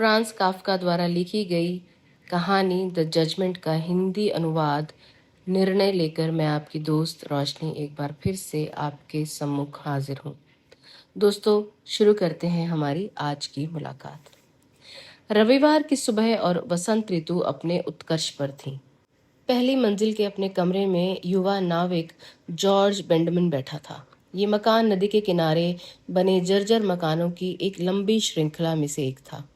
France Kafka द्वारा लिखी गई कहानी द जजमेंट का हिंदी अनुवाद निर्णय लेकर मैं आपकी दोस्त रोशनी एक बार फिर से आपके सम्मुख हाजिर हूँ। दोस्तों, शुरू करते हैं हमारी आज की मुलाकात। रविवार की सुबह और वसंत ऋतु अपने उत्कर्ष पर थी। पहली मंजिल के अपने कमरे में युवा नाविक जॉर्ज बेंडमिन बैठा था। ये मकान नदी के किनारे बने जर्जर मकानों की एक लंबी श्रृंखला में से एक था।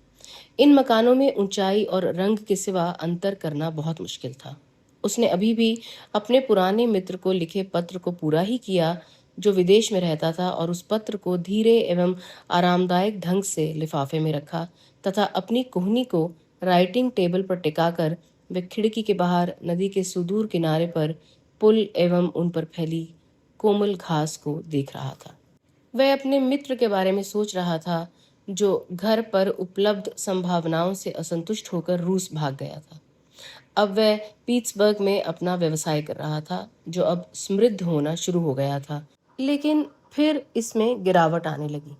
इन मकानों में ऊंचाई और रंग के सिवा अंतर करना बहुत मुश्किल था। उसने अभी भी अपने पुराने मित्र को लिखे पत्र को पूरा ही किया, जो विदेश में रहता था, और उस पत्र को धीरे एवं आरामदायक ढंग से लिफाफे में रखा तथा अपनी कोहनी को राइटिंग टेबल पर टिकाकर वह खिड़की के बाहर नदी के सुदूर किनारे पर पुल एवं उन पर फैली कोमल घास को देख रहा था। वह अपने मित्र के बारे में सोच रहा था, जो घर पर उपलब्ध संभावनाओं से असंतुष्ट होकर रूस भाग गया था। अब वह पीट्सबर्ग में अपना व्यवसाय कर रहा था, जो अब समृद्ध होना शुरू हो गया था, लेकिन फिर इसमें गिरावट आने लगी,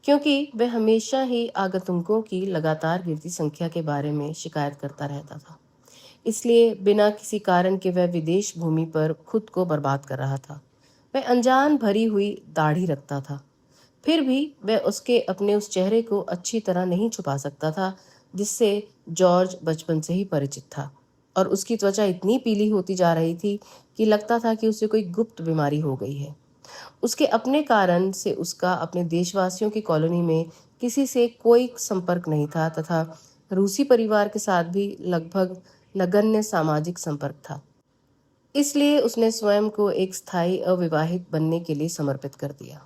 क्योंकि वह हमेशा ही आगंतुकों की लगातार गिरती संख्या के बारे में शिकायत करता रहता था। इसलिए बिना किसी कारण के वह विदेश भूमि पर खुद को बर्बाद कर रहा था। वह अनजान भरी हुई दाढ़ी रखता था, फिर भी वह उसके अपने उस चेहरे को अच्छी तरह नहीं छुपा सकता था जिससे जॉर्ज बचपन से ही परिचित था, और उसकी त्वचा इतनी पीली होती जा रही थी कि लगता था कि उसे कोई गुप्त बीमारी हो गई है। उसके अपने कारण से उसका अपने देशवासियों की कॉलोनी में किसी से कोई संपर्क नहीं था तथा रूसी परिवार के साथ भी लगभग नगण्य सामाजिक संपर्क था। इसलिए उसने स्वयं को एक स्थायी अविवाहित बनने के लिए समर्पित कर दिया।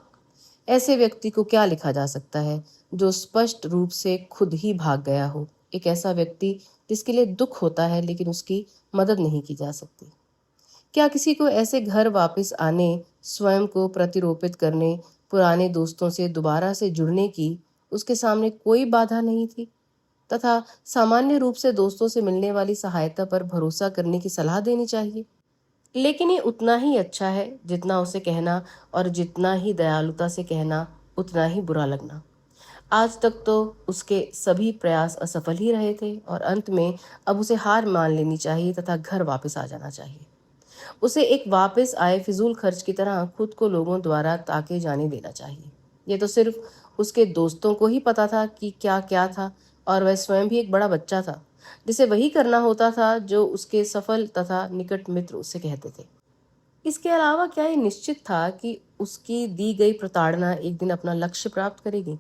ऐसे व्यक्ति को क्या लिखा जा सकता है जो स्पष्ट रूप से खुद ही भाग गया हो? एक ऐसा व्यक्ति जिसके लिए दुख होता है लेकिन उसकी मदद नहीं की जा सकती। क्या किसी को ऐसे घर वापस आने, स्वयं को प्रतिरोपित करने, पुराने दोस्तों से दोबारा से जुड़ने की उसके सामने कोई बाधा नहीं थी, तथा सामान्य रूप से दोस्तों से मिलने वाली सहायता पर भरोसा करने की सलाह देनी चाहिए? लेकिन ये उतना ही अच्छा है जितना उसे कहना, और जितना ही दयालुता से कहना उतना ही बुरा लगना। आज तक तो उसके सभी प्रयास असफल ही रहे थे, और अंत में अब उसे हार मान लेनी चाहिए तथा घर वापस आ जाना चाहिए। उसे एक वापस आए फिजूल खर्च की तरह खुद को लोगों द्वारा ताके जाने देना चाहिए। ये तो सिर्फ उसके दोस्तों को ही पता था कि क्या क्या था, और वह स्वयं भी एक बड़ा बच्चा था जिसे वही करना होता था जो उसके सफल तथा निकट मित्र उससे कहते थे। इसके अलावा क्या ये निश्चित था कि उसकी दी गई प्रताड़ना एक दिन अपना लक्ष्य प्राप्त करेगी?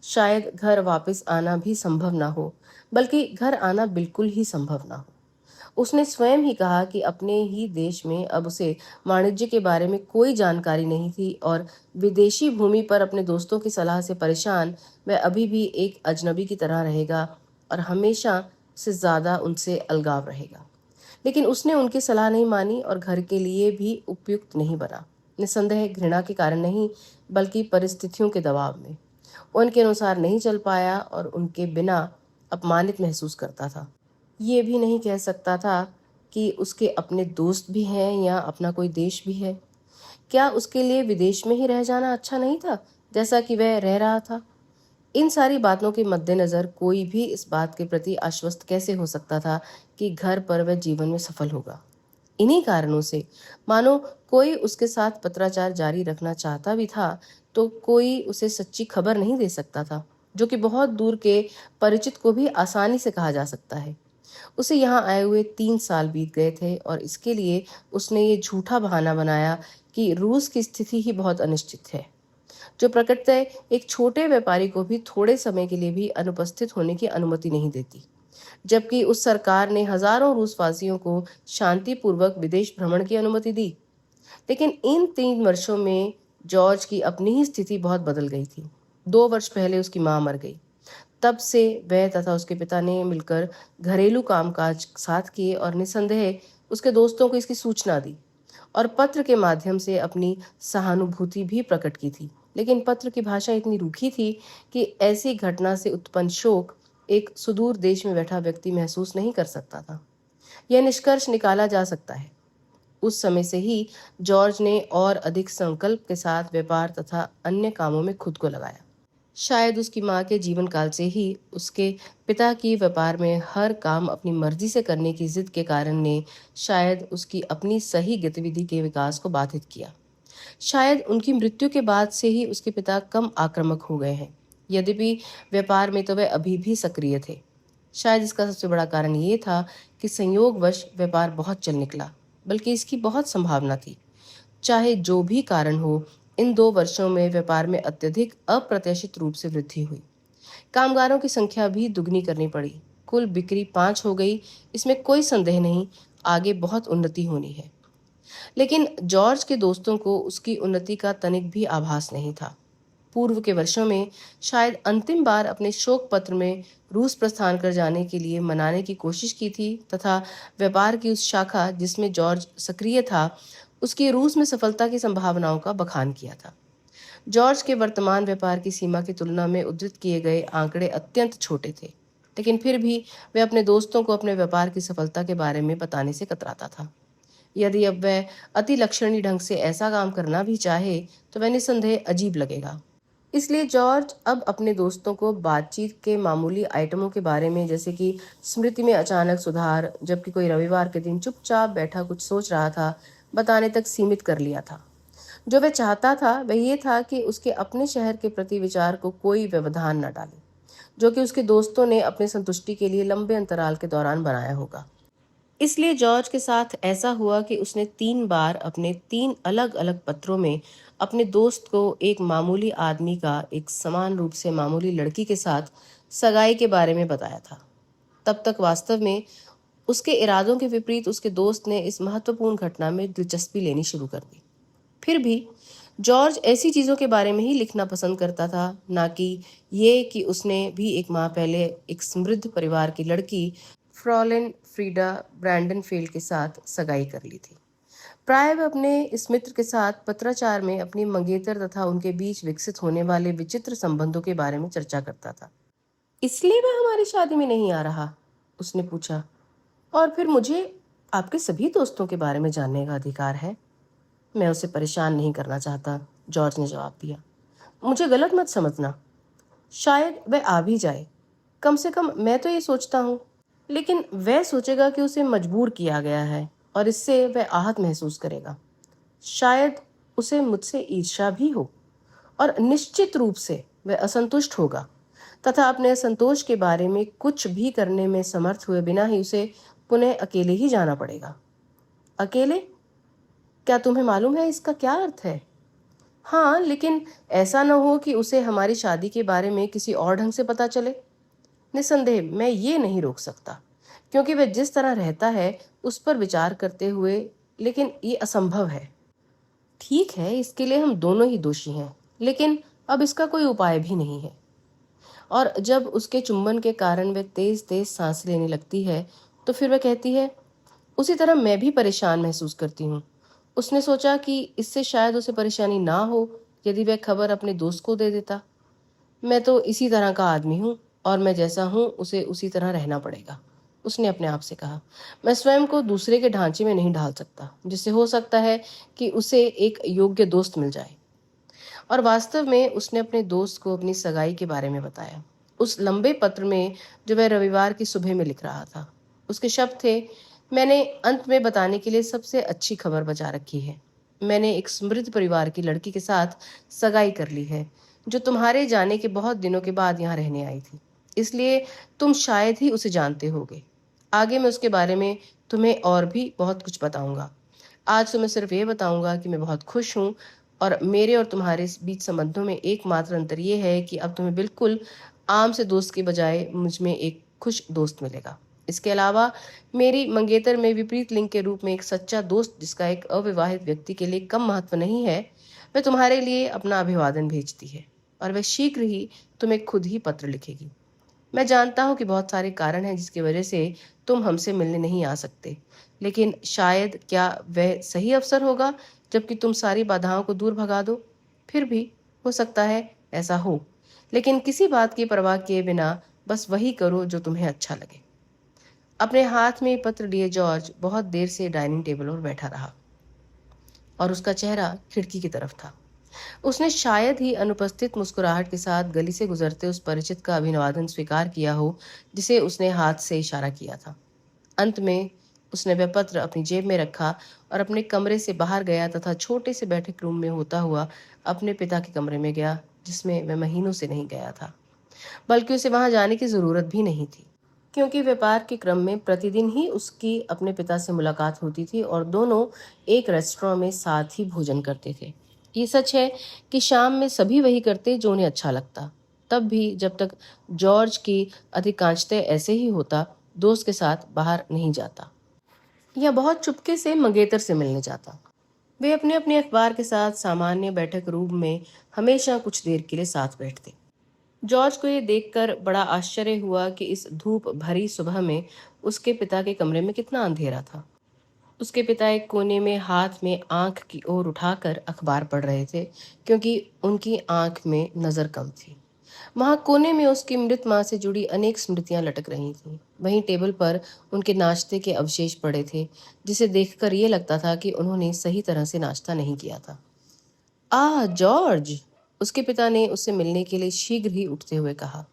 शायद घर वापस आना भी संभव ना हो, बल्कि घर आना बिल्कुल ही संभव ना हो। उसने स्वयं ही कहा कि अपने ही देश में अब उसे वाणिज्य के बारे में कोई जानकारी नहीं थी, और विदेशी भूमि पर अपने दोस्तों की सलाह से परेशान वह अभी भी एक अजनबी की तरह रहेगा और हमेशा से ज्यादा उनसे अलगाव रहेगा। लेकिन उसने उनकी सलाह नहीं मानी और घर के लिए भी उपयुक्त नहीं बना। निसंदेह घृणा के कारण नहीं, बल्कि परिस्थितियों के दबाव में उनके अनुसार नहीं चल पाया और उनके बिना अपमानित महसूस करता था। ये भी नहीं कह सकता था कि उसके अपने दोस्त भी हैं या अपना कोई देश भी है। क्या उसके लिए विदेश में ही रह जाना अच्छा नहीं था, जैसा कि वह रह रहा था? इन सारी बातों के मद्देनजर कोई भी इस बात के प्रति आश्वस्त कैसे हो सकता था कि घर पर वह जीवन में सफल होगा? इन्हीं कारणों से, मानो कोई उसके साथ पत्राचार जारी रखना चाहता भी था तो कोई उसे सच्ची खबर नहीं दे सकता था, जो कि बहुत दूर के परिचित को भी आसानी से कहा जा सकता है। उसे यहाँ आए हुए 3 साल बीत गए थे, और इसके लिए उसने ये झूठा बहाना बनाया कि रूस की स्थिति ही बहुत अनिश्चित है, जो प्रकृतः एक छोटे व्यापारी को भी थोड़े समय के लिए भी अनुपस्थित होने की अनुमति नहीं देती, जबकि उस सरकार ने हजारों रूसवासियों को शांतिपूर्वक विदेश भ्रमण की अनुमति दी। लेकिन इन 3 वर्षों में जॉर्ज की अपनी ही स्थिति बहुत बदल गई थी। 2 वर्ष पहले उसकी मां मर गई। तब से वह तथा उसके पिता ने मिलकर घरेलू कामकाज साथ किए और निसंदेह उसके दोस्तों को इसकी सूचना दी, और पत्र के माध्यम से अपनी सहानुभूति भी प्रकट की थी। लेकिन पत्र की भाषा इतनी रूखी थी कि ऐसी घटना से उत्पन्न शोक एक सुदूर देश में बैठा व्यक्ति महसूस नहीं कर सकता था। यह निष्कर्ष निकाला जा सकता है। उस समय से ही जॉर्ज ने और अधिक संकल्प के साथ व्यापार तथा अन्य कामों में खुद को लगाया। शायद उसकी माँ के जीवन काल से ही उसके पिता की व्यापार में हर काम अपनी मर्जी से करने की जिद के कारण ने शायद उसकी अपनी सही गतिविधि के विकास को बाधित किया। शायद उनकी मृत्यु के बाद से ही उसके पिता कम आक्रामक हो गए हैं। यद्यपि व्यापार में तो वे अभी भी सक्रिय थे। शायद इसका सबसे बड़ा कारण ये था कि संयोगवश व्यापार बहुत चल निकला, बल्कि इसकी बहुत संभावना थी। चाहे जो भी कारण हो, इन 2 वर्षों में व्यापार में अत्यधिक अप्रत्याशित रूप से वृद्धि हुई। कामगारों की संख्या भी दुगनी करनी पड़ी। कुल बिक्री 5 हो गई। इसमें कोई संदेह नहीं, आगे बहुत उन्नति होनी है। लेकिन जॉर्ज के दोस्तों को उसकी उन्नति का तनिक भी आभास नहीं था। पूर्व के वर्षों में शायद अंतिम बार अपने शोक पत्र में रूस प्रस्थान कर जाने के लिए मनाने की कोशिश की थी तथा व्यापार की उस शाखा जिसमें जॉर्ज सक्रिय था, उसकी रूस में सफलता की संभावनाओं का बखान किया था। जॉर्ज के वर्तमान व्यापार की सीमा की तुलना में उद्धृत किए गए आंकड़े अत्यंत छोटे थे, लेकिन फिर भी वे अपने दोस्तों को अपने व्यापार की सफलता के बारे में बताने से कतराता था। यदि अब वह अति लक्षणीय ढंग से ऐसा काम करना भी चाहे तो वह निसंदेह अजीब लगेगा। इसलिए जॉर्ज अब अपने दोस्तों को बातचीत के मामूली आइटमों के बारे में, जैसे कि स्मृति में अचानक सुधार, जबकि कोई रविवार के दिन चुपचाप बैठा कुछ सोच रहा था, बताने तक सीमित कर लिया था। जो वह चाहता था वह ये था कि उसके अपने शहर के प्रति विचार को कोई व्यवधान न डाले, जो कि उसके दोस्तों ने अपने संतुष्टि के लिए लंबे अंतराल के दौरान बनाया होगा। इसलिए जॉर्ज के साथ ऐसा हुआ कि उसने 3 बार अपने 3 अलग अलग पत्रों में अपने दोस्त को एक मामूली आदमी का एक समान रूप से मामूली लड़की के साथ सगाई के बारे में बताया था। तब तक वास्तव में उसके इरादों के विपरीत उसके दोस्त ने इस महत्वपूर्ण घटना में दिलचस्पी लेनी शुरू कर दी। फिर भी जॉर्ज ऐसी चीजों के बारे में ही लिखना पसंद करता था, ना कि ये कि उसने भी एक माह पहले एक समृद्ध परिवार की लड़की फ्रॉलेन फ्रीडा ब्रैंडनफील्ड के साथ सगाई कर ली थी। प्राय वह अपने इस मित्र के साथ पत्राचार में अपनी मंगेतर तथा उनके बीच विकसित होने वाले विचित्र संबंधों के बारे में चर्चा करता था। इसलिए वह हमारी शादी में नहीं आ रहा? उसने पूछा। और फिर मुझे आपके सभी दोस्तों के बारे में जानने का अधिकार है। मैं उसे परेशान नहीं करना चाहता, जॉर्ज ने जवाब दिया। मुझे गलत मत समझना, शायद वह आ भी जाए। कम से कम मैं तो ये सोचता हूँ। लेकिन वह सोचेगा कि उसे मजबूर किया गया है और इससे वह आहत महसूस करेगा। शायद उसे मुझसे ईर्ष्या भी हो और निश्चित रूप से वह असंतुष्ट होगा तथा अपने असंतोष के बारे में कुछ भी करने में समर्थ हुए बिना ही उसे पुनः अकेले ही जाना पड़ेगा। अकेले? क्या तुम्हें मालूम है इसका क्या अर्थ है? हाँ, लेकिन ऐसा न हो कि उसे हमारी शादी के बारे में किसी और ढंग से पता चले। निसंदेह मैं ये नहीं रोक सकता, क्योंकि वह जिस तरह रहता है उस पर विचार करते हुए, लेकिन ये असंभव है। ठीक है, इसके लिए हम दोनों ही दोषी हैं, लेकिन अब इसका कोई उपाय भी नहीं है। और जब उसके चुंबन के कारण वह तेज तेज सांस लेने लगती है तो फिर वह कहती है, उसी तरह मैं भी परेशान महसूस करती हूँ। उसने सोचा कि इससे शायद उसे परेशानी ना हो यदि वह खबर अपने दोस्त को दे देता। मैं तो इसी तरह का आदमी हूँ और मैं जैसा हूँ उसे उसी तरह रहना पड़ेगा, उसने अपने आप से कहा। मैं स्वयं को दूसरे के ढांचे में नहीं ढाल सकता, जिससे हो सकता है कि उसे एक योग्य दोस्त मिल जाए। और वास्तव में उसने अपने दोस्त को अपनी सगाई के बारे में बताया, उस लंबे पत्र में जो वह रविवार की सुबह में लिख रहा था। उसके शब्द थे, मैंने अंत में बताने के लिए सबसे अच्छी खबर बचा रखी है। मैंने एक समृद्ध परिवार की लड़की के साथ सगाई कर ली है, जो तुम्हारे जाने के बहुत दिनों के बाद यहाँ रहने आई थी। इसलिए तुम शायद ही उसे जानते होगे। आगे मैं उसके बारे में तुम्हें और भी बहुत कुछ बताऊंगा। आज तो मैं सिर्फ ये बताऊंगा कि मैं बहुत खुश हूँ और मेरे और तुम्हारे बीच संबंधों में एकमात्र अंतर ये है कि अब तुम्हें बिल्कुल आम से दोस्त के बजाय मुझ में एक खुश दोस्त मिलेगा। इसके अलावा मेरी मंगेतर में विपरीत लिंग के रूप में एक सच्चा दोस्त, जिसका एक अविवाहित व्यक्ति के लिए कम महत्व नहीं है, वह तुम्हारे लिए अपना अभिवादन भेजती है और वह शीघ्र ही तुम्हें खुद ही पत्र लिखेगी। मैं जानता हूँ कि बहुत सारे कारण हैं जिसकी वजह से तुम हमसे मिलने नहीं आ सकते, लेकिन शायद क्या वह सही अवसर होगा जबकि तुम सारी बाधाओं को दूर भगा दो। फिर भी हो सकता है ऐसा हो, लेकिन किसी बात की परवाह किए बिना बस वही करो जो तुम्हें अच्छा लगे। अपने हाथ में पत्र लिए जॉर्ज बहुत देर से डाइनिंग टेबल पर बैठा रहा और उसका चेहरा खिड़की की तरफ था। उसने शायद ही अनुपस्थित मुस्कुराहट के साथ गली से गुजरते उस परिचित का अभिवादन स्वीकार किया हो जिसे उसने हाथ से इशारा किया था। अंत में उसने वह पत्र अपनी जेब में रखा और अपने कमरे से बाहर गया तथा छोटे से बैठक रूम में होता हुआ अपने पिता के कमरे में गया, जिसमें वह महीनों से नहीं गया था। बल्कि उसे वहां जाने की जरूरत भी नहीं थी, क्योंकि व्यापार के क्रम में प्रतिदिन ही उसकी अपने पिता से मुलाकात होती थी और दोनों एक रेस्टोरेंट में साथ ही भोजन करते थे। ये सच है कि शाम में सभी वही करते जो उन्हें अच्छा लगता, तब भी जब तक जॉर्ज की अधिकांशतः ऐसे ही होता, दोस्त के साथ बाहर नहीं जाता या बहुत चुपके से मंगेतर से मिलने जाता। वे अपने अपने अखबार के साथ सामान्य बैठक रूम में हमेशा कुछ देर के लिए साथ बैठते। जॉर्ज को ये देखकर बड़ा आश्चर्य हुआ कि इस धूप भरी सुबह में उसके पिता के कमरे में कितना अंधेरा था। उसके पिता एक कोने में हाथ में आंख की ओर उठाकर अखबार पढ़ रहे थे, क्योंकि उनकी आंख में नजर कम थी। वहां कोने में उसकी मृत माँ से जुड़ी अनेक स्मृतियां लटक रही थीं। वहीं टेबल पर उनके नाश्ते के अवशेष पड़े थे, जिसे देखकर ये लगता था कि उन्होंने सही तरह से नाश्ता नहीं किया था। जॉर्ज, उसके पिता ने उससे मिलने के लिए शीघ्र ही उठते हुए कहा।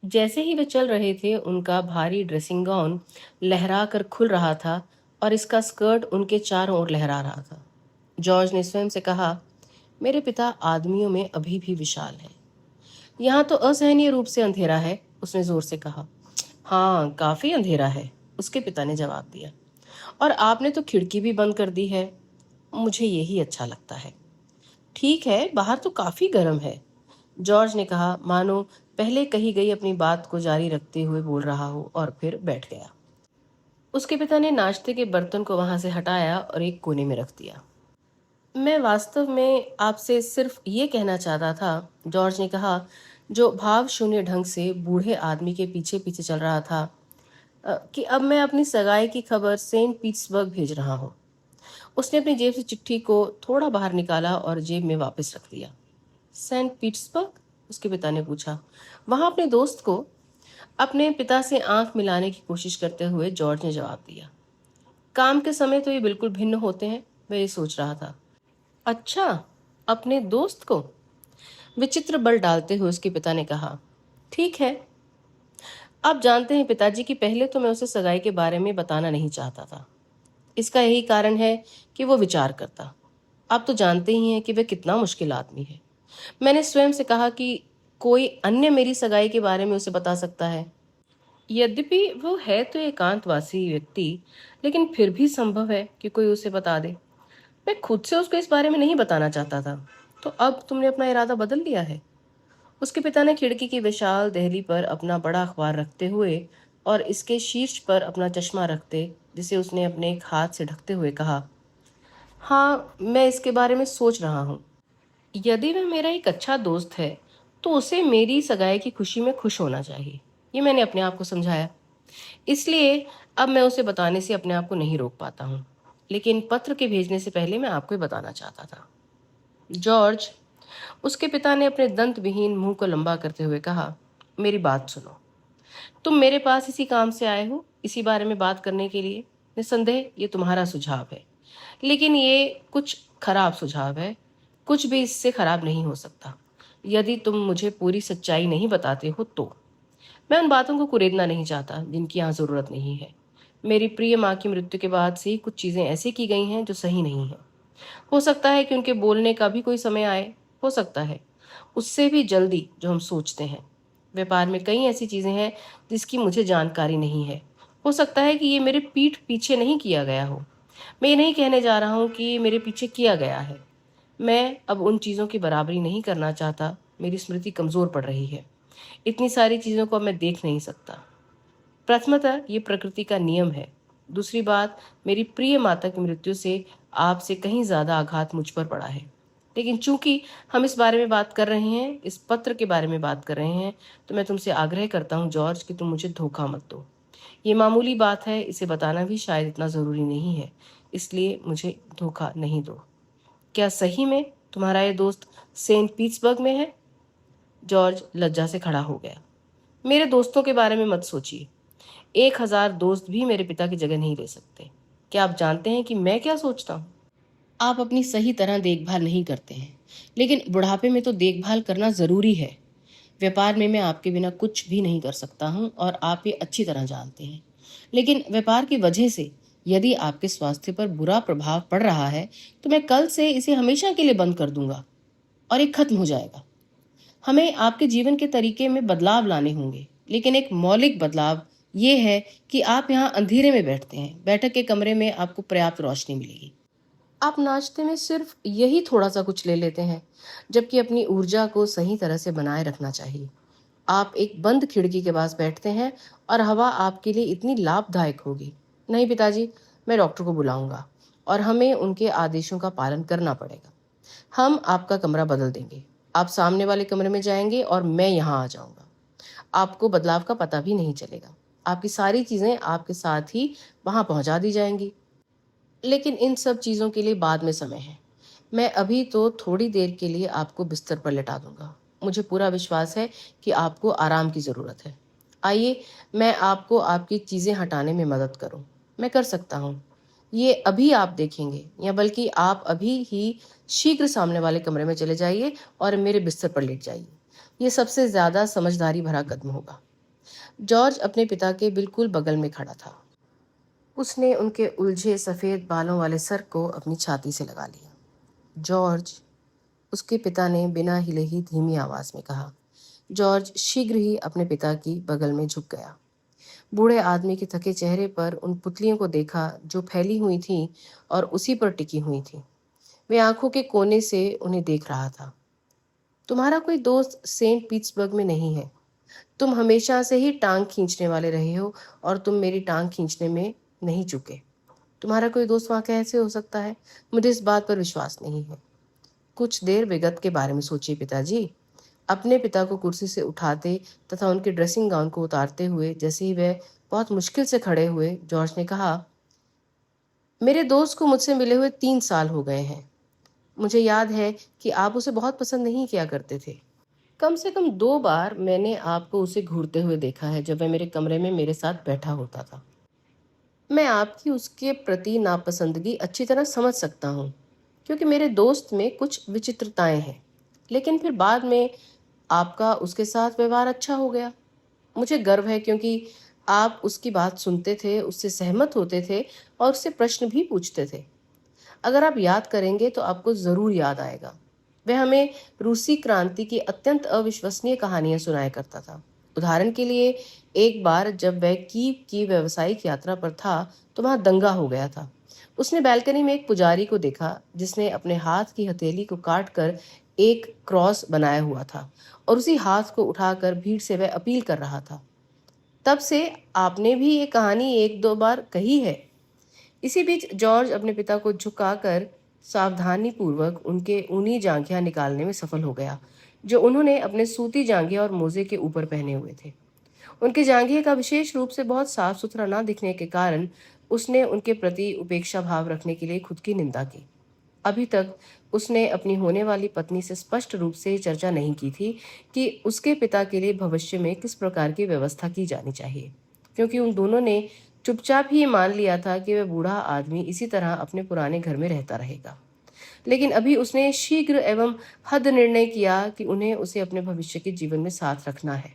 जैसे ही वे चल रहे थे, उनका भारी ड्रेसिंग गाउन लहरा कर खुल रहा था और इसका स्कर्ट उनके चारों ओर लहरा रहा था। जॉर्ज ने स्वयं से कहा, मेरे पिता आदमियों में अभी भी विशाल है। यहाँ तो असहनीय रूप से अंधेरा है, उसने जोर से कहा। हाँ, काफी अंधेरा है, उसके पिता ने जवाब दिया। और आपने तो खिड़की भी बंद कर दी है। मुझे यही अच्छा लगता है। ठीक है, बाहर तो काफी गर्म है, जॉर्ज ने कहा, मानो पहले कही गई अपनी बात को जारी रखते हुए बोल रहा हो, और फिर बैठ गया। उसके पिता ने नाश्ते के बर्तन को वहां से हटाया और एक कोने में रख दिया। मैं वास्तव में आपसे सिर्फ ये कहना चाहता था, जॉर्ज ने कहा, जो भाव शून्य ढंग से बूढ़े आदमी के पीछे पीछे चल रहा था, कि अब मैं अपनी सगाई की खबर सेंट पीटर्सबर्ग भेज रहा हूँ। उसने अपनी जेब से चिट्ठी को थोड़ा बाहर निकाला और जेब में वापस रख दिया। Saint Petersburg? उसके पिता ने पूछा। वहां अपने दोस्त को अपने पिता से आंख मिलाने की कोशिश करते हुए जॉर्ज ने जवाब दिया। काम के समय तो ये बिल्कुल भिन्न होते हैं, वह ये सोच रहा था। अच्छा, अपने दोस्त को? विचित्र बल डालते हुए उसके पिता ने कहा। ठीक है, आप जानते हैं पिताजी कि पहले तो मैं उसे सगाई के बारे में बताना नहीं चाहता था। इसका यही कारण है कि वो विचार करता। आप तो जानते ही हैं कि वह कितना मुश्किल आदमी है। मैंने स्वयं से कहा कि कोई अन्य मेरी सगाई के बारे में उसे बता सकता है। यद्यपि वो है तो एकांतवासी व्यक्ति, लेकिन फिर भी संभव है कि कोई उसे बता दे। मैं खुद से उसको इस बारे में नहीं बताना चाहता था। तो अब तुमने अपना इरादा बदल लिया है? उसके पिता ने खिड़की की विशाल देहली पर अपना बड़ा अखबार रखते हुए और इसके शीर्ष पर अपना चश्मा रखते, जिसे उसने अपने एक हाथ से ढकते हुए कहा। हाँ, मैं इसके बारे में सोच रहा हूँ। यदि वह मेरा एक अच्छा दोस्त है, तो उसे मेरी सगाई की खुशी में खुश होना चाहिए। ये मैंने अपने आप को समझाया। इसलिए अब मैं उसे बताने से अपने आप को नहीं रोक पाता हूँ। लेकिन पत्र के भेजने से पहले मैं आपको ही बताना चाहता था। जॉर्ज, उसके पिता ने अपने दंत विहीन मुंह को लंबा करते हुए कहा, मेरी बात सुनो। तुम मेरे पास इसी काम से आए हो, इसी बारे में बात करने के लिए। निस्संदेह ये तुम्हारा सुझाव है, लेकिन ये कुछ खराब सुझाव है। कुछ भी इससे खराब नहीं हो सकता। यदि तुम मुझे पूरी सच्चाई नहीं बताते हो तो मैं उन बातों को कुरेदना नहीं चाहता जिनकी यहाँ जरूरत नहीं है। मेरी प्रिय माँ की मृत्यु के बाद से ही कुछ चीजें ऐसी की गई हैं जो सही नहीं है। हो सकता है कि उनके बोलने का भी कोई समय आए, हो सकता है उससे भी जल्दी जो हम सोचते हैं। व्यापार में कई ऐसी चीजें हैं जिसकी मुझे जानकारी नहीं है। हो सकता है कि ये मेरे पीठ पीछे नहीं किया गया हो। मैं ये नहीं कहने जा रहा हूँ कि ये मेरे पीछे किया गया है। मैं अब उन चीज़ों की बराबरी नहीं करना चाहता। मेरी स्मृति कमज़ोर पड़ रही है। इतनी सारी चीज़ों को अब मैं देख नहीं सकता। प्रथमतः ये प्रकृति का नियम है। दूसरी बात, मेरी प्रिय माता की मृत्यु से आपसे कहीं ज़्यादा आघात मुझ पर पड़ा है। लेकिन चूंकि हम इस बारे में बात कर रहे हैं, इस पत्र के बारे में बात कर रहे हैं, तो मैं तुमसे आग्रह करता हूँ जॉर्ज कि तुम मुझे धोखा मत दो। ये मामूली बात है, इसे बताना भी शायद इतना ज़रूरी नहीं है, इसलिए मुझे धोखा नहीं दो। क्या सही में तुम्हारा ये दोस्त सेंट पीटर्सबर्ग में है? जॉर्ज लज्जा से खड़ा हो गया। मेरे दोस्तों के बारे में मत सोचिए। 1000 दोस्त भी मेरे पिता की जगह नहीं ले सकते। क्या आप जानते हैं कि मैं क्या सोचता हूँ? आप अपनी सही तरह देखभाल नहीं करते हैं, लेकिन बुढ़ापे में तो देखभाल करना ज़रूरी है। व्यापार में मैं आपके बिना कुछ भी नहीं कर सकता हूँ और आप ये अच्छी तरह जानते हैं। लेकिन व्यापार की वजह से यदि आपके स्वास्थ्य पर बुरा प्रभाव पड़ रहा है, तो मैं कल से इसे हमेशा के लिए बंद कर दूंगा और ये खत्म हो जाएगा। हमें आपके जीवन के तरीके में बदलाव लाने होंगे, लेकिन एक मौलिक बदलाव ये है कि आप यहाँ अंधेरे में बैठते हैं। बैठक के कमरे में आपको पर्याप्त रोशनी मिलेगी। आप नाश्ते में सिर्फ यही थोड़ा सा कुछ ले लेते हैं, जबकि अपनी ऊर्जा को सही तरह से बनाए रखना चाहिए। आप एक बंद खिड़की के पास बैठते हैं और हवा आपके लिए इतनी लाभदायक होगी। नहीं पिताजी, मैं डॉक्टर को बुलाऊंगा और हमें उनके आदेशों का पालन करना पड़ेगा। हम आपका कमरा बदल देंगे। आप सामने वाले कमरे में जाएंगे और मैं यहाँ आ जाऊंगा। आपको बदलाव का पता भी नहीं चलेगा। आपकी सारी चीजें आपके साथ ही वहां पहुंचा दी जाएंगी। लेकिन इन सब चीज़ों के लिए बाद में समय है। मैं अभी तो थोड़ी देर के लिए आपको बिस्तर पर लेटा दूंगा। मुझे पूरा विश्वास है कि आपको आराम की ज़रूरत है। आइए, मैं आपको आपकी चीज़ें हटाने में मदद करूं। मैं कर सकता हूं। ये अभी आप देखेंगे, या बल्कि आप अभी ही शीघ्र सामने वाले कमरे में चले जाइए और मेरे बिस्तर पर लेट जाइए। ये सबसे ज़्यादा समझदारी भरा कदम होगा। जॉर्ज अपने पिता के बिल्कुल बगल में खड़ा था। उसने उनके उलझे सफ़ेद बालों वाले सर को अपनी छाती से लगा लिया। जॉर्ज, उसके पिता ने बिना हिले ही धीमी आवाज में कहा। जॉर्ज शीघ्र ही अपने पिता की बगल में झुक गया। बूढ़े आदमी के थके चेहरे पर उन पुतलियों को देखा जो फैली हुई थीं और उसी पर टिकी हुई थीं। वे आंखों के कोने से उन्हें देख रहा था। तुम्हारा कोई दोस्त सेंट पीटर्सबर्ग में नहीं है। तुम हमेशा से ही टांग खींचने वाले रहे हो और तुम मेरी टांग खींचने में नहीं चुके। तुम्हारा कोई दोस्त वहां कैसे हो सकता है? मुझे इस बात पर विश्वास नहीं है। कुछ देर विगत के बारे में सोचिए पिताजी। अपने पिता को कुर्सी से उठाते तथा उनके ड्रेसिंग गाउन को उतारते हुए जैसे ही वह बहुत मुश्किल से खड़े हुए, जॉर्ज ने कहा, मेरे दोस्त को मुझसे मिले हुए 3 साल हो गए हैं। मुझे याद है कि आप उसे बहुत पसंद नहीं किया करते थे। कम से कम 2 बार मैंने आपको उसे घूरते हुए देखा है जब वह मेरे कमरे में मेरे साथ बैठा होता था। मैं आपकी उसके प्रति नापसंदगी अच्छी तरह समझ सकता हूँ, क्योंकि मेरे दोस्त में कुछ विचित्रताएं हैं। लेकिन फिर बाद में आपका उसके साथ व्यवहार अच्छा हो गया। मुझे गर्व है, क्योंकि आप उसकी बात सुनते थे, उससे सहमत होते थे और उससे प्रश्न भी पूछते थे। अगर आप याद करेंगे तो आपको जरूर याद आएगा। वह हमें रूसी क्रांति की अत्यंत अविश्वसनीय कहानियां सुनाया करता था। उदाहरण के लिए, एक बार जब वह कीव की व्यावसायिक यात्रा पर था तो वहां दंगा हो गया था। उसने बैल्कनी में एक पुजारी को देखा जिसने अपने हाथ की हथेली को काट कर एक क्रॉस बनाया हुआ था और उसी हाथ को उठाकर भीड़ से वह अपील कर रहा था। तब से आपने भी ये कहानी 1-2 बार कही है। इसी बीच जॉर्ज अपने पिता को झुकाकर सावधानी पूर्वक उनके ऊनी जांघिया निकालने में सफल हो गया, जो उन्होंने अपने सूती जांघिया और मोजे के ऊपर पहने हुए थे। उनके जांघिए का विशेष रूप से बहुत साफ सुथरा न दिखने के कारण उसने उनके प्रति उपेक्षा भाव रखने के लिए खुद की निंदा की। अभी तक उसने अपनी होने वाली पत्नी से स्पष्ट रूप से चर्चा नहीं की थी कि उसके पिता के लिए भविष्य में किस प्रकार की व्यवस्था की जानी चाहिए, क्योंकि उन दोनों ने चुपचाप ही मान लिया था कि वह बूढ़ा आदमी इसी तरह अपने पुराने घर में रहता रहेगा। लेकिन अभी उसने शीघ्र एवं हद निर्णय किया कि उन्हें उसे अपने भविष्य के जीवन में साथ रखना है।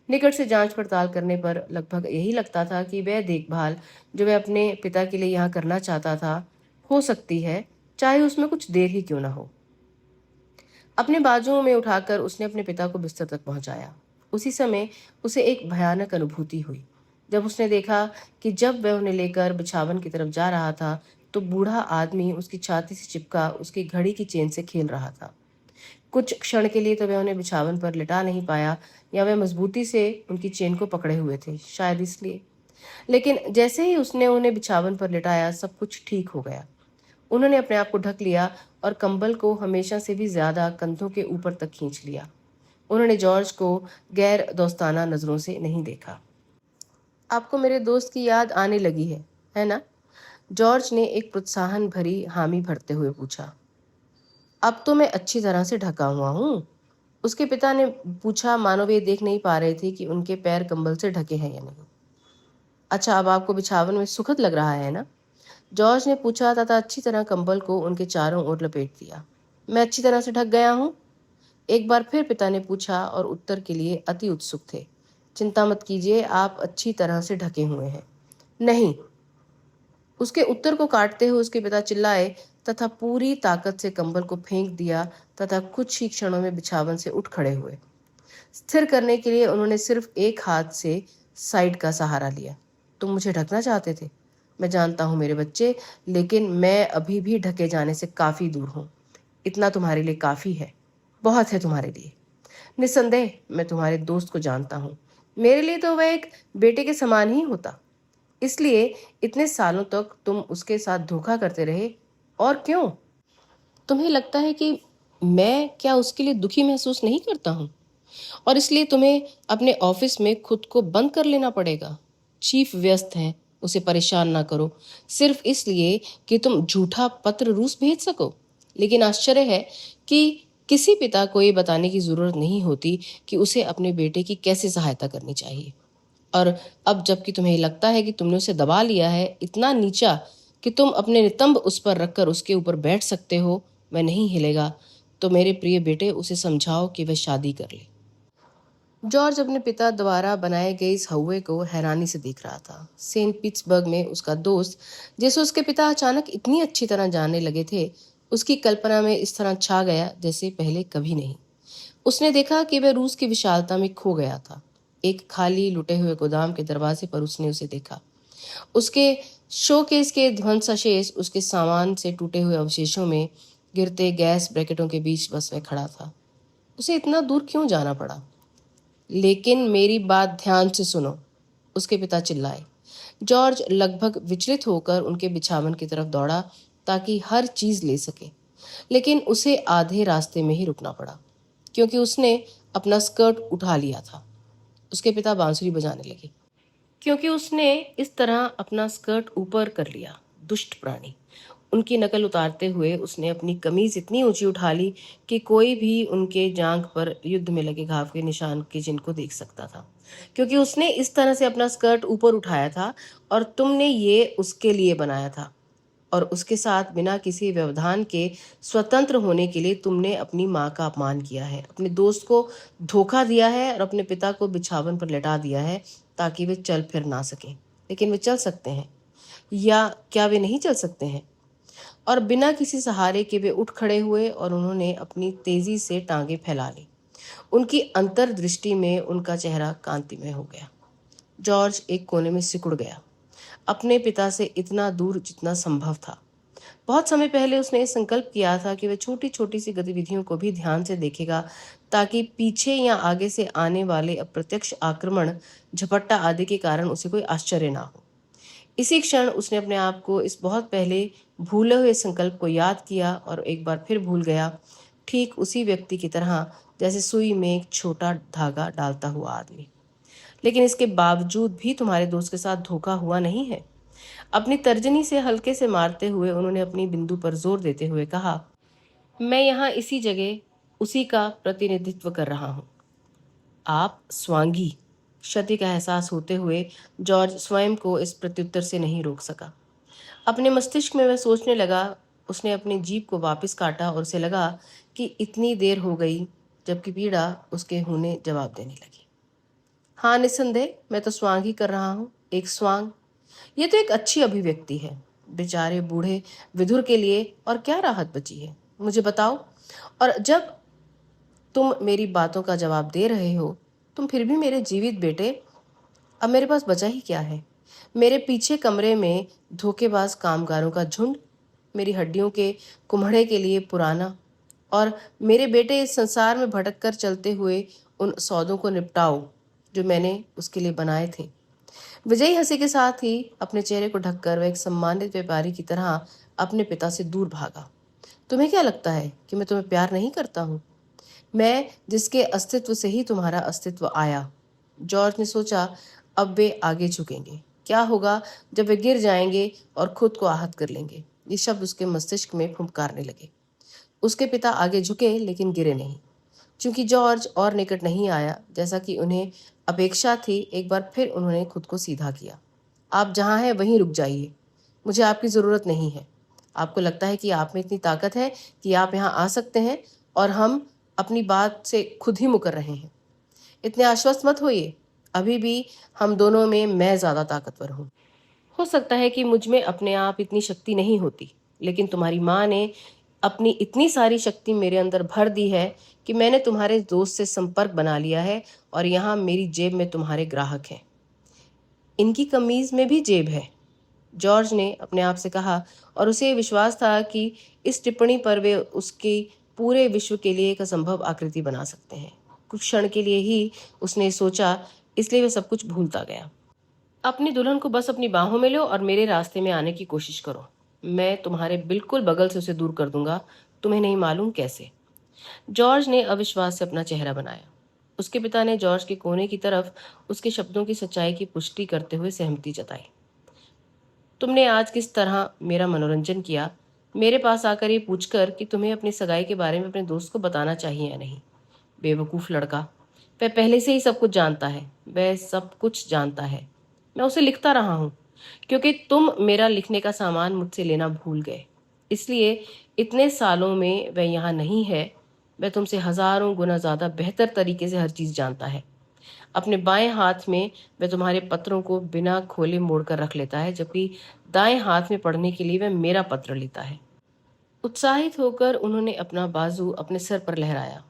निकट से जांच पड़ताल करने पर लगभग यही लगता था कि वह देखभाल जो वह अपने पिता के लिए यहाँ करना चाहता था, हो सकती है, चाहे उसमें कुछ देर ही क्यों ना हो। अपने बाजुओं में उठाकर उसने अपने पिता को बिस्तर तक पहुंचाया। उसी समय उसे एक भयानक अनुभूति हुई जब उसने देखा कि जब वह उन्हें लेकर बिछावन की तरफ जा रहा था तो बूढ़ा आदमी उसकी छाती से चिपका उसकी घड़ी की चेन से खेल रहा था। कुछ क्षण के लिए तो वह उन्हें बिछावन पर लिटा नहीं पाया, या वह मजबूती से उनकी चेन को पकड़े हुए थे, शायद इसलिए। लेकिन जैसे ही उसने उन्हें बिछावन पर लिटाया, सब कुछ ठीक हो गया। उन्होंने अपने आप को ढक लिया और कंबल को हमेशा से भी ज्यादा कंधों के ऊपर तक खींच लिया। उन्होंने जॉर्ज को गैर दोस्ताना नजरों से नहीं देखा। आपको मेरे दोस्त की याद आने लगी है ना? जॉर्ज ने एक प्रोत्साहन भरी हामी भरते हुए पूछा। अब तो मैं अच्छी तरह से ढका हुआ हूँ, उसके पिता ने पूछा, मानो वे देख नहीं पा रहे थे कि उनके पैर कंबल से ढके हैं या नहीं। अच्छा, अब आपको बिछावन में सुखद लग रहा है ना? जॉर्ज ने पूछा तथा अच्छी तरह कंबल को उनके चारों ओर लपेट दिया। मैं अच्छी तरह से ढक गया हूँ? एक बार फिर पिता ने पूछा और उत्तर के लिए अति उत्सुक थे। चिंता मत कीजिए, आप अच्छी तरह से ढके हुए हैं। नहीं। उसके उत्तर को काटते हुए उसके पिता चिल्लाए तथा पूरी ताकत से कंबल को फेंक दिया तथा कुछ ही क्षणों में बिछावन से उठ खड़े हुए। स्थिर करने के लिए उन्होंने सिर्फ एक हाथ से साइड का सहारा लिया। तुम मुझे ढकना चाहते थे? मैं जानता हूं मेरे बच्चे, लेकिन मैं अभी भी ढके जाने से काफी दूर हूं। इतना तुम्हारे लिए काफी है, बहुत है तुम्हारे लिए। निस्संदेह मैं तुम्हारे दोस्त को जानता हूं। मेरे लिए तो वह एक बेटे के समान ही होता। इसलिए इतने सालों तक तुम उसके साथ धोखा करते रहे। और क्यों? तुम्हें लगता है कि मैं क्या उसके लिए दुखी महसूस नहीं करता हूं? और इसलिए तुम्हें अपने ऑफिस में खुद को बंद कर लेना पड़ेगा। चीफ व्यस्त है, उसे परेशान ना करो, सिर्फ इसलिए कि तुम झूठा पत्र रूस भेज सको। लेकिन आश्चर्य है कि किसी पिता को ये बताने की जरूरत नहीं होती कि उसे अपने बेटे की कैसे सहायता करनी चाहिए। और अब जबकि तुम्हें लगता है कि तुमने उसे दबा लिया है इतना नीचा कि तुम अपने नितंब उस पर रखकर उसके ऊपर बैठ सकते हो, वह नहीं हिलेगा, तो मेरे प्रिय बेटे उसे समझाओ कि वह शादी कर ले। जॉर्ज अपने पिता द्वारा बनाए गए इस हौवे को हैरानी से देख रहा था। सेंट पीटर्सबर्ग में उसका दोस्त, जिसे उसके पिता अचानक इतनी अच्छी तरह जानने लगे थे, उसकी कल्पना में इस तरह छा गया जैसे पहले कभी नहीं। उसने देखा कि वह रूस की विशालता में खो गया था। एक खाली लुटे हुए गोदाम के दरवाजे पर उसने उसे देखा। उसके शोकेस के ध्वंसावशेष, उसके सामान से टूटे हुए अवशेषों में गिरते गैस ब्रैकेटों के बीच बस वह खड़ा था। उसे इतना दूर क्यों जाना पड़ा? लेकिन मेरी बात ध्यान से सुनो, उसके पिता चिल्लाए। जॉर्ज लगभग विचलित होकर उनके बिछावन की तरफ दौड़ा ताकि हर चीज ले सके, लेकिन उसे आधे रास्ते में ही रुकना पड़ा क्योंकि उसने अपना स्कर्ट उठा लिया था। उसके पिता बांसुरी बजाने लगे क्योंकि उसने इस तरह अपना स्कर्ट ऊपर कर लिया। दुष्ट प्राणी। उनकी नकल उतारते हुए उसने अपनी कमीज इतनी ऊंची उठा ली कि कोई भी उनके जांघ पर युद्ध में लगे घाव के निशान के चिन्ह को देख सकता था, क्योंकि उसने इस तरह से अपना स्कर्ट ऊपर उठाया था और तुमने ये उसके लिए बनाया था। और उसके साथ बिना किसी व्यवधान के स्वतंत्र होने के लिए तुमने अपनी माँ का अपमान किया है, अपने दोस्त को धोखा दिया है और अपने पिता को बिछावन पर लेटा दिया है ताकि वे चल फिर ना सकें। लेकिन वे चल सकते हैं, या क्या वे नहीं चल सकते हैं? और बिना किसी सहारे के वे उठ खड़े हुए और उन्होंने अपनी तेजी से टांगे फैला ली। उनकी अंतर्दृष्टि में उनका चेहरा कांतिमय हो गया। जॉर्ज एक कोने में सिकुड़ गया, अपने पिता से इतना दूर जितना संभव था। बहुत समय पहले उसने संकल्प किया था कि वह छोटी छोटी सी गतिविधियों को भी ध्यान से देखेगा ताकि पीछे या आगे से आने वाले अप्रत्यक्ष आक्रमण, झपट्टा आदि के कारण उसे कोई आश्चर्य ना हो। इसी क्षण उसने अपने आप को इस बहुत पहले भूले हुए संकल्प को याद किया और एक बार फिर भूल गया, ठीक उसी व्यक्ति की तरह जैसे सुई में एक छोटा धागा डालता हुआ आदमी। लेकिन इसके बावजूद भी तुम्हारे दोस्त के साथ धोखा हुआ नहीं है। अपनी तर्जनी से हल्के से मारते हुए उन्होंने अपनी बिंदु पर जोर देते हुए कहा, मैं यहाँ इसी जगह उसी का प्रतिनिधित्व कर रहा हूँ। आप स्वांगी। क्षति का एहसास होते हुए जॉर्ज स्वयं को इस प्रत्युत्तर से नहीं रोक सका। अपने मस्तिष्क में वह सोचने लगा। उसने अपनी जीभ को वापस काटा और उसे लगा कि इतनी देर हो गई, जबकि पीड़ा उसके होने जवाब देने लगी। हाँ, निस्संदेह मैं तो स्वांग ही कर रहा हूँ, एक स्वांग। ये तो एक अच्छी अभिव्यक्ति है। बेचारे बूढ़े विधुर के लिए और क्या राहत बची है, मुझे बताओ। और जब तुम मेरी बातों का जवाब दे रहे हो, तुम फिर भी मेरे जीवित बेटे, अब मेरे पास बचा ही क्या है? मेरे पीछे कमरे में धोखेबाज कामगारों का झुंड, मेरी हड्डियों के कुम्हड़े के लिए पुराना, और मेरे बेटे इस संसार में भटक कर चलते हुए उन सौदों को निपटाओ जो मैंने उसके लिए बनाए थे। विजयी हंसी के साथ ही अपने चेहरे को ढककर वह एक सम्मानित व्यापारी की तरह अपने पिता से दूर भागा। तुम्हें क्या लगता है कि मैं तुम्हें प्यार नहीं करता हूँ? मैं जिसके अस्तित्व से ही तुम्हारा अस्तित्व आया। जॉर्ज ने सोचा, अब वे आगे झुकेंगे। क्या होगा जब वे गिर जाएंगे और खुद को आहत कर लेंगे? ये शब्द उसके मस्तिष्क में फुंकारने लगे। उसके पिता आगे झुके लेकिन गिरे नहीं। चूंकि जॉर्ज और निकट नहीं आया जैसा कि उन्हें अपेक्षा थी, एक बार फिर उन्होंने खुद को सीधा किया। आप जहां हैं वहीं रुक जाइए। मुझे आपकी ज़रूरत नहीं है। आपको लगता है कि आप में इतनी ताकत है कि आप यहाँ आ सकते हैं और हम अपनी बात से खुद ही मुकर रहे हैं। इतने आश्वस्त मत होइए। अभी भी हम दोनों में मैं ज़्यादा ताकतवर हूँ। हो सकता है कि मुझ में अपने आप इतनी शक्ति नहीं होती, लेकिन तुम्हारी माँ ने अपनी इतनी सारी शक्ति मेरे अंदर भर दी है कि मैंने तुम्हारे दोस्त से संपर्क बना लिया है और यहाँ मेरी जेब में तुम्हारे ग्राहक हैं। इनकी कमीज में भी जेब है, जॉर्ज ने अपने आप से कहा, और उसे ये विश्वास था कि इस टिप्पणी पर वे उसकी पूरे विश्व के लिए एक असंभव आकृति बना सकते हैं। कुछ क्षण के लिए ही उसने सोचा, इसलिए वह सब कुछ भूलता गया। अपनी दुल्हन को बस अपनी बाहों में लो और मेरे रास्ते में आने की कोशिश करो। मैं तुम्हारे बिल्कुल बगल से उसे दूर कर दूंगा, तुम्हें नहीं मालूम कैसे। जॉर्ज ने अविश्वास से अपना चेहरा बनाया। उसके पिता ने जॉर्ज के कोने की तरफ उसके शब्दों की सच्चाई की पुष्टि करते हुए सहमति जताई। तुमने आज किस तरह मेरा मनोरंजन किया, मेरे पास आकर ये पूछकर कि तुम्हें अपनी सगाई के बारे में अपने दोस्त को बताना चाहिए या नहीं। बेवकूफ़ लड़का, वह पहले से ही सब कुछ जानता है। वह सब कुछ जानता है। मैं उसे लिखता रहा हूँ क्योंकि तुम मेरा लिखने का सामान मुझसे लेना भूल गए। इसलिए इतने सालों में वह यहाँ नहीं है। वह तुमसे हजारों गुना ज़्यादा बेहतर तरीके से हर चीज़ जानता है। अपने बाएं हाथ में वह तुम्हारे पत्रों को बिना खोले मोड़ कर रख लेता है, जबकि दाएं हाथ में पढ़ने के लिए वह मेरा पत्र लेता है। उत्साहित होकर उन्होंने अपना बाजू अपने सर पर लहराया।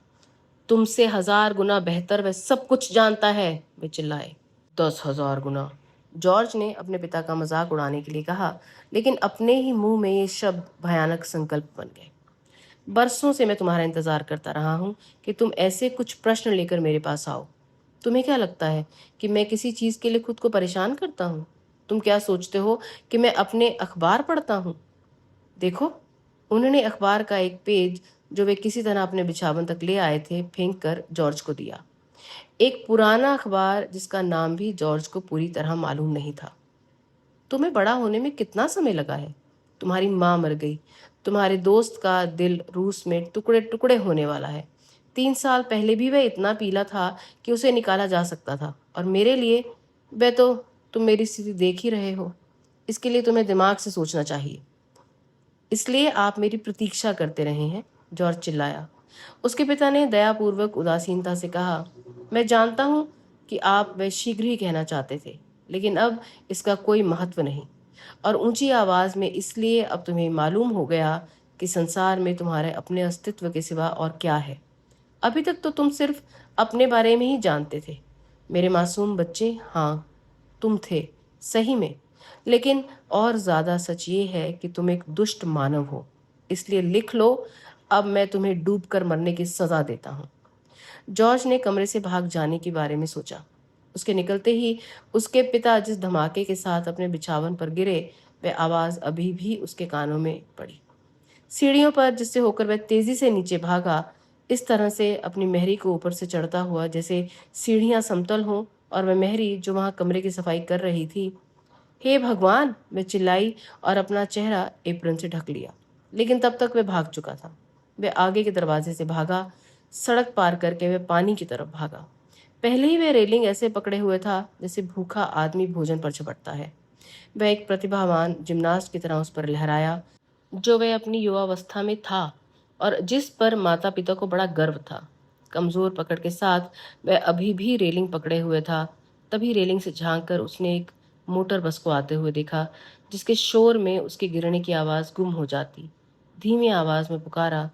तुमसे 1000 गुना बेहतर वह सब कुछ जानता है, वे चिल्लाए। 10,000 गुना, जॉर्ज ने अपने पिता का मजाक उड़ाने के लिए कहा, लेकिन अपने ही मुंह में ये शब्द भयानक संकल्प बन गए। बरसों से मैं तुम्हारा इंतजार करता रहा हूं कि तुम ऐसे कुछ प्रश्न लेकर मेरे पास आओ। तुम्हें क्या लगता है कि मैं किसी चीज के लिए खुद को परेशान करता हूँ? तुम क्या सोचते हो कि मैं अपने अखबार पढ़ता हूँ? देखो, उन्होंने अखबार का एक पेज जो वे किसी तरह अपने बिछावन तक ले आए थे फेंक कर जॉर्ज को दिया। एक पुराना अखबार जिसका नाम भी जॉर्ज को पूरी तरह मालूम नहीं था। तुम्हें बड़ा होने में कितना समय लगा है? तुम्हारी माँ मर गई। तुम्हारे दोस्त का दिल रूस में टुकड़े टुकड़े होने वाला है। 3 साल पहले भी वह इतना पीला था कि उसे निकाला जा सकता था, और मेरे लिए वह तो, तुम मेरी स्थिति देख ही रहे हो। इसके लिए तुम्हें दिमाग से सोचना चाहिए। इसलिए आप मेरी प्रतीक्षा करते रहे हैं, जॉर्ज चिल्लाया। उसके पिता ने दयापूर्वक उदासीनता से कहा, मैं जानता हूं कि आप वह शीघ्र ही कहना चाहते थे, लेकिन अब इसका कोई महत्व नहीं। और ऊंची आवाज में, इसलिए अब तुम्हें मालूम हो गया कि संसार में तुम्हारे अपने अस्तित्व के सिवा और क्या है। अभी तक तो तुम सिर्फ अपने बारे में ही जानते थे, मेरे मासूम बच्चे। हाँ, तुम थे, सही में। लेकिन और ज्यादा सच ये है कि तुम एक दुष्ट मानव हो। इसलिए लिख लो, अब मैं तुम्हें डूबकर मरने की सजा देता हूँ। जॉर्ज ने कमरे से भाग जाने के बारे में सोचा। उसके निकलते ही उसके पिता जिस धमाके के साथ अपने बिछावन पर गिरे, वह आवाज अभी भी उसके कानों में पड़ी। सीढ़ियों पर जिससे होकर वह तेजी से नीचे भागा, इस तरह से अपनी मेहरी को ऊपर से चढ़ता हुआ जैसे सीढ़ियां समतल हों, और वह मेहरी जो वहां कमरे की सफाई कर रही थी। हे भगवान, वह चिल्लाई और अपना चेहरा एप्रन से ढक लिया। लेकिन तब तक वह भाग चुका था। वह आगे के दरवाजे से भागा। सड़क पार करके वह पानी की तरफ भागा। पहले ही वह रेलिंग ऐसे पकड़े हुए था जैसे भूखा आदमी भोजन पर झपटता है। वह एक प्रतिभावान जिम्नास्ट की तरह उस पर लहराया, जो वह अपनी युवावस्था में था और जिस पर माता पिता को बड़ा गर्व था। कमजोर पकड़ के साथ वह अभी भी रेलिंग पकड़े हुए था। तभी रेलिंग से झांक कर उसने एक मोटर बस को आते हुए देखा, जिसके शोर में उसके गिरने की आवाज़ गुम हो जाती। धीमी आवाज़ में पुकारा,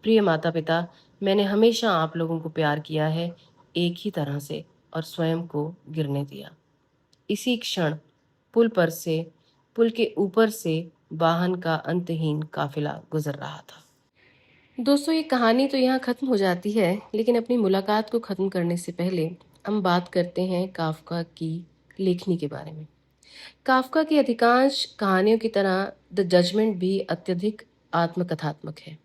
प्रिय माता पिता, मैंने हमेशा आप लोगों को प्यार किया है, एक ही तरह से, और स्वयं को गिरने दिया। इसी क्षण पुल के ऊपर से वाहन का अंतहीन काफिला गुजर रहा था। दोस्तों, ये कहानी तो यहाँ खत्म हो जाती है, लेकिन अपनी मुलाकात को खत्म करने से पहले हम बात करते हैं काफका की लेखनी के बारे में। काफका की अधिकांश कहानियों की तरह द जजमेंट भी अत्यधिक आत्मकथात्मक है।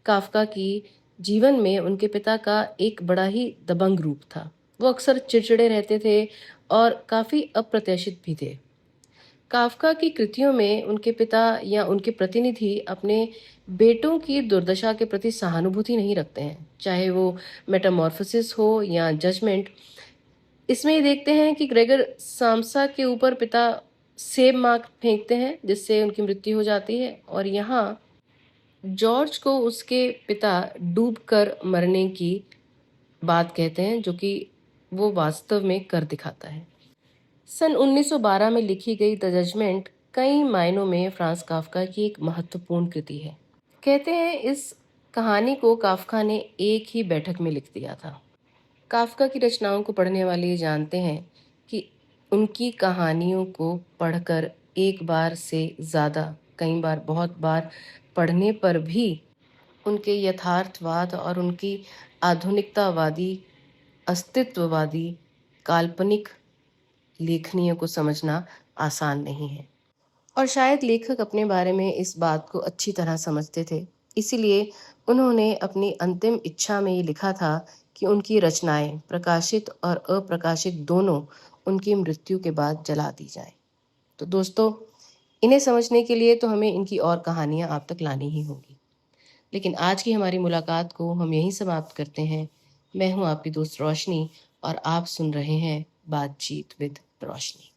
काफका की जीवन में उनके पिता का एक बड़ा ही दबंग रूप था। वो अक्सर चिड़चिड़े रहते थे और काफी अप्रत्याशित भी थे। काफका की कृतियों में उनके पिता या उनके प्रतिनिधि अपने बेटों की दुर्दशा के प्रति सहानुभूति नहीं रखते हैं, चाहे वो मेटामॉर्फोसिस हो या जजमेंट। इसमें ये देखते हैं कि ग्रेगर साम्सा के ऊपर पिता सेब मार्क फेंकते हैं जिससे उनकी मृत्यु हो जाती है। और यहाँ जॉर्ज को उसके पिता डूबकर मरने की बात कहते हैं, जो कि वो वास्तव में कर दिखाता है। सन 1912 में लिखी गई द जजमेंट कई मायनों में फ्रांस काफ्का की एक महत्वपूर्ण कृति है। कहते हैं इस कहानी को काफ्का ने एक ही बैठक में लिख दिया था। काफ्का की रचनाओं को पढ़ने वाले ये जानते हैं कि उनकी कहानियों को पढ़कर एक बार से ज़्यादा, कई बार बहुत बार पढ़ने पर भी उनके यथार्थवाद और उनकी आधुनिकतावादी, अस्तित्ववादी, काल्पनिक लेखनियों को समझना आसान नहीं है। और शायद लेखक अपने बारे में इस बात को अच्छी तरह समझते थे, इसीलिए उन्होंने अपनी अंतिम इच्छा में ये लिखा था कि उनकी रचनाएं प्रकाशित और अप्रकाशित दोनों उनकी मृत्यु के बाद जला दी जाएं। तो दोस्तों, इन्हें समझने के लिए तो हमें इनकी और कहानियां आप तक लानी ही होगी। लेकिन आज की हमारी मुलाकात को हम यहीं समाप्त करते हैं। मैं हूं आपकी दोस्त रोशनी और आप सुन रहे हैं बातचीत विद रोशनी।